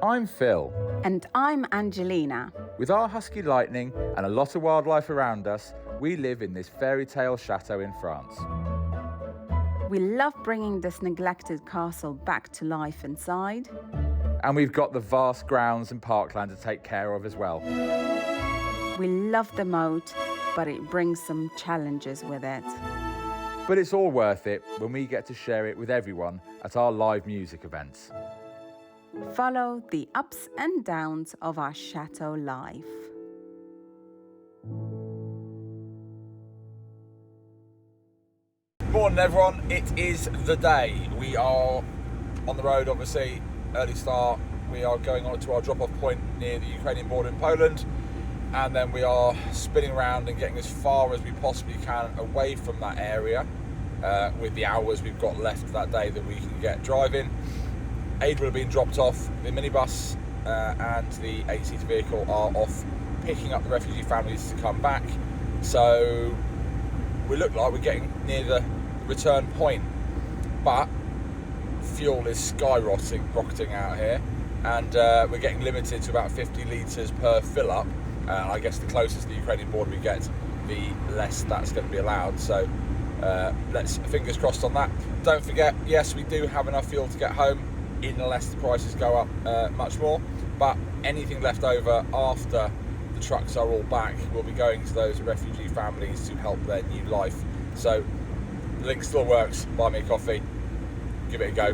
I'm Phil. And I'm Angelina. With our husky lightning and a lot of wildlife around us, we live in this fairy tale chateau in France. We love bringing this neglected castle back to life inside. And we've got the vast grounds and parkland to take care of as well. We love the moat, but it brings some challenges with it. But it's all worth it when we get to share it with everyone at our live music events. Follow the ups and downs of our chateau life. Morning everyone, it is the day. We are on the road, obviously, early start. We are going on to our drop-off point near the Ukrainian border in Poland, and then we are spinning around and getting as far as we possibly can away from that area with the hours we've got left that day that we can get driving. Aid will have been dropped off. The minibus and the 8-seater vehicle are off picking up the refugee families to come back. So we look like we're getting near the return point, but fuel is skyrocketing out here, and we're getting limited to about 50 litres per fill up. I guess the closer to the Ukrainian border we get, the less that's going to be allowed. So let's fingers crossed on that. Don't forget, yes, we do have enough fuel to get home, unless the prices go up much more, but anything left over after the trucks are all back will be going to those refugee families to help their new life. So the link still works. Buy me a coffee, give it a go.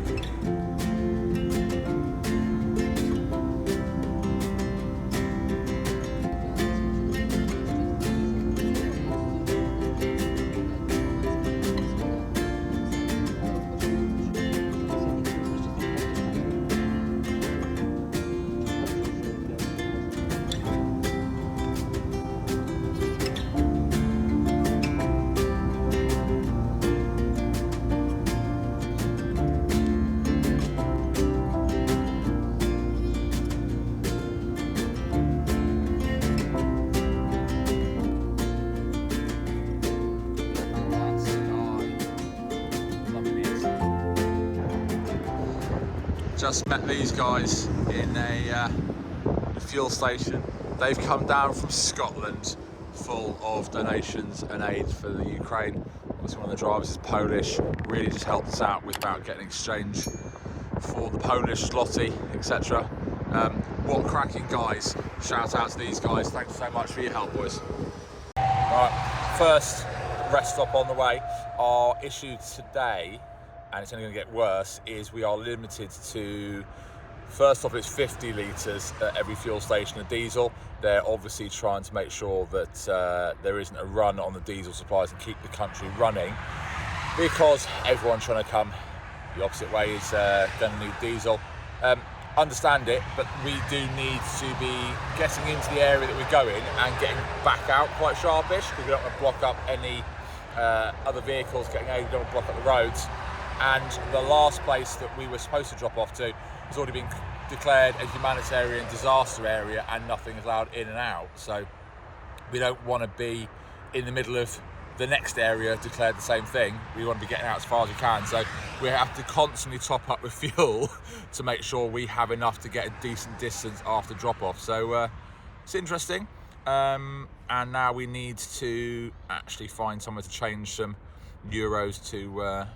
Just met these guys in a fuel station. They've come down from Scotland full of donations and aid for the Ukraine. Obviously one of the drivers is Polish, really just helped us out with about getting exchange for the Polish zloty, etc. What cracking guys. Shout out to these guys. Thanks so much for your help, boys. Right, first rest stop on the way. Our issue today, and it's only going to get worse, is we are limited to, first off, it's 50 litres at every fuel station of diesel. They're obviously trying to make sure that there isn't a run on the diesel supplies and keep the country running, because everyone's trying to come the opposite way is going to need diesel. Understand it, but we do need to be getting into the area that we're going and getting back out quite sharpish, because we don't want to block up any other vehicles getting out. We don't want to block up the roads. And the last place that we were supposed to drop off to has already been declared a humanitarian disaster area, and nothing is allowed in and out. So we don't want to be in the middle of the next area declared the same thing. We want to be getting out as far as we can. So we have to constantly top up with fuel to make sure we have enough to get a decent distance after drop off. So it's interesting. And now we need to actually find somewhere to change some euros to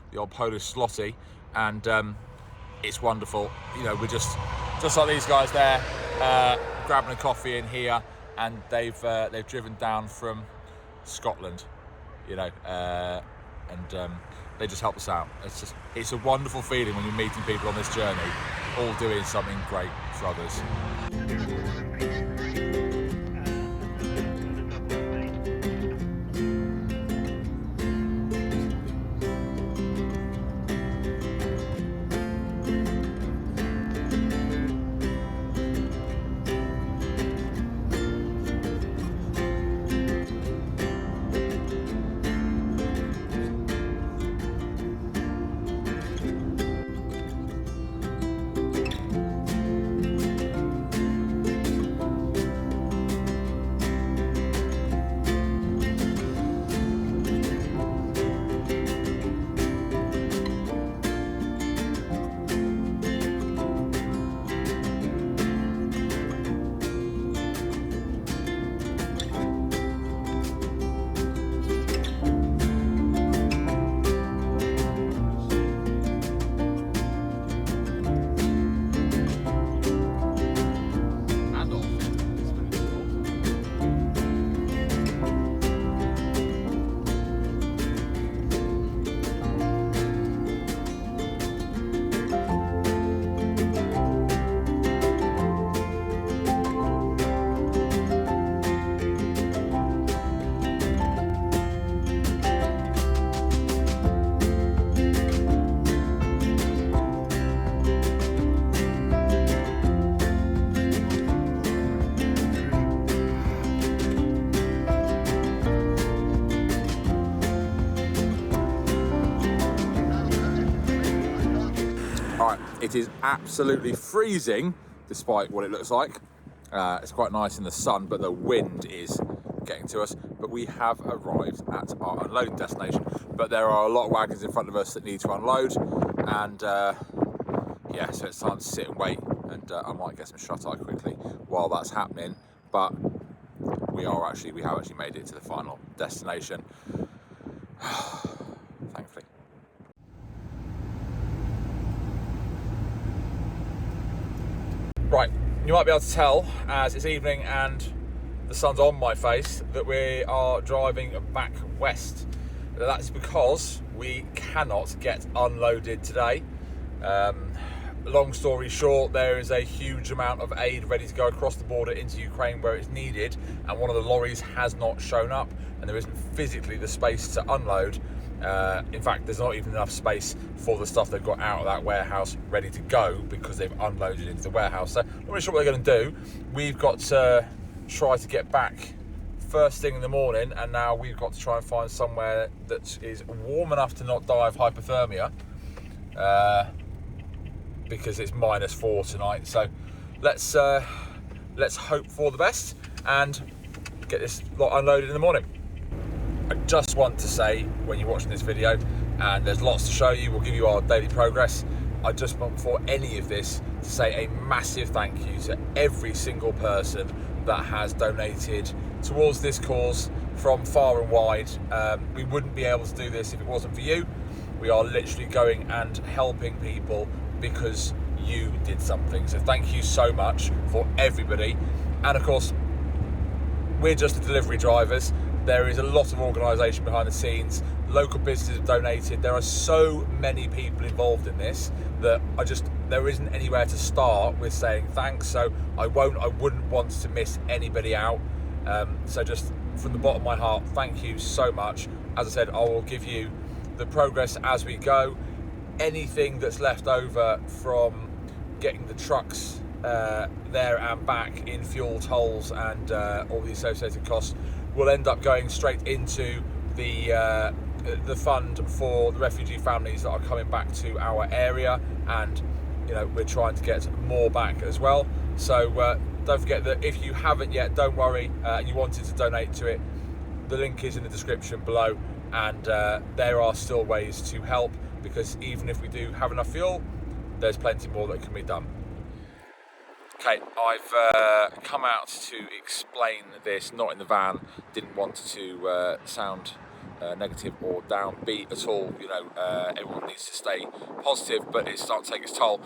the old Polish zloty, and it's wonderful. You know, we're just like these guys there, grabbing a coffee in here, and they've driven down from Scotland, you know, and they just help us out. It's a wonderful feeling when you're meeting people on this journey, all doing something great for others. Right, it is absolutely freezing, despite what it looks like. It's quite nice in the sun, but the wind is getting to us. But we have arrived at our unloading destination. But there are a lot of wagons in front of us that need to unload, and yeah, so it's time to sit and wait, and I might get some shut-eye quickly while that's happening. But we have actually made it to the final destination, thankfully. Right, you might be able to tell as it's evening and the sun's on my face that we are driving back west. That's because we cannot get unloaded today. Long story short, there is a huge amount of aid ready to go across the border into Ukraine where it's needed, and one of the lorries has not shown up, and there isn't physically the space to unload. In fact, there's not even enough space for the stuff they've got out of that warehouse ready to go because they've unloaded into the warehouse. So I'm not really sure what they're going to do. We've got to try to get back first thing in the morning, and now we've got to try and find somewhere that is warm enough to not die of hypothermia, because it's -4 tonight. So let's hope for the best and get this lot unloaded in the morning. I just want to say, when you're watching this video, and there's lots to show you, we'll give you our daily progress, I just want, before any of this, to say a massive thank you to every single person that has donated towards this cause from far and wide. We wouldn't be able to do this if it wasn't for you. We are literally going and helping people because you did something. So thank you so much for everybody. And of course, we're just the delivery drivers. There is a lot of organisation behind the scenes. Local businesses have donated. There are so many people involved in this that there isn't anywhere to start with saying thanks. So I wouldn't want to miss anybody out. So just from the bottom of my heart, thank you so much. As I said, I will give you the progress as we go. Anything that's left over from getting the trucks there and back in fuel, tolls, and all the associated costs will end up going straight into the fund for the refugee families that are coming back to our area, and we're trying to get more back as well. So don't forget that if you haven't yet, don't worry, and you wanted to donate to it, the link is in the description below, and there are still ways to help, because even if we do have enough fuel, there's plenty more that can be done. Okay, I've come out to explain this, not in the van. Didn't want to sound negative or downbeat at all. Everyone needs to stay positive, but it's starting to take its toll.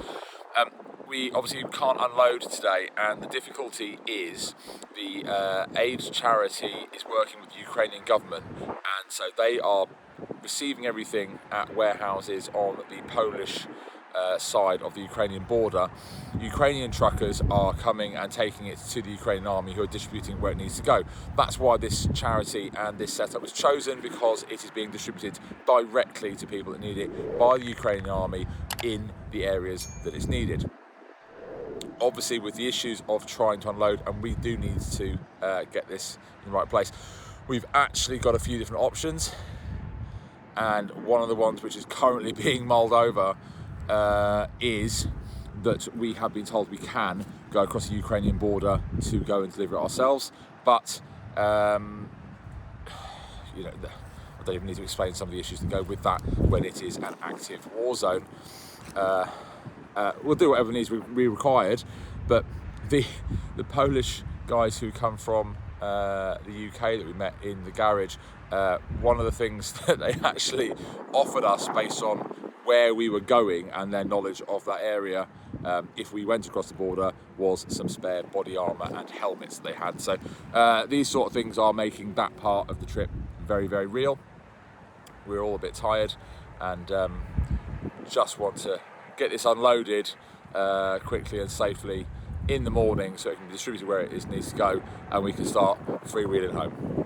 We obviously can't unload today, and the difficulty is the aid charity is working with the Ukrainian government, and so they are receiving everything at warehouses on the Polish side of the Ukrainian border. Ukrainian truckers are coming and taking it to the Ukrainian army, who are distributing where it needs to go. That's why this charity and this setup was chosen, because it is being distributed directly to people that need it by the Ukrainian army in the areas that it's needed. Obviously, with the issues of trying to unload, and we do need to get this in the right place, we've actually got a few different options, and one of the ones which is currently being mulled over is that we have been told we can go across the Ukrainian border to go and deliver it ourselves, but I don't even need to explain some of the issues that go with that when it is an active war zone. We'll do whatever needs to be required, but the Polish guys who come from the UK that we met in the garage, one of the things that they actually offered us based on where we were going and their knowledge of that area, if we went across the border, was some spare body armour and helmets they had. So these sort of things are making that part of the trip very, very real. We're all a bit tired, and just want to get this unloaded quickly and safely in the morning so it can be distributed where it needs to go, and we can start freewheeling home.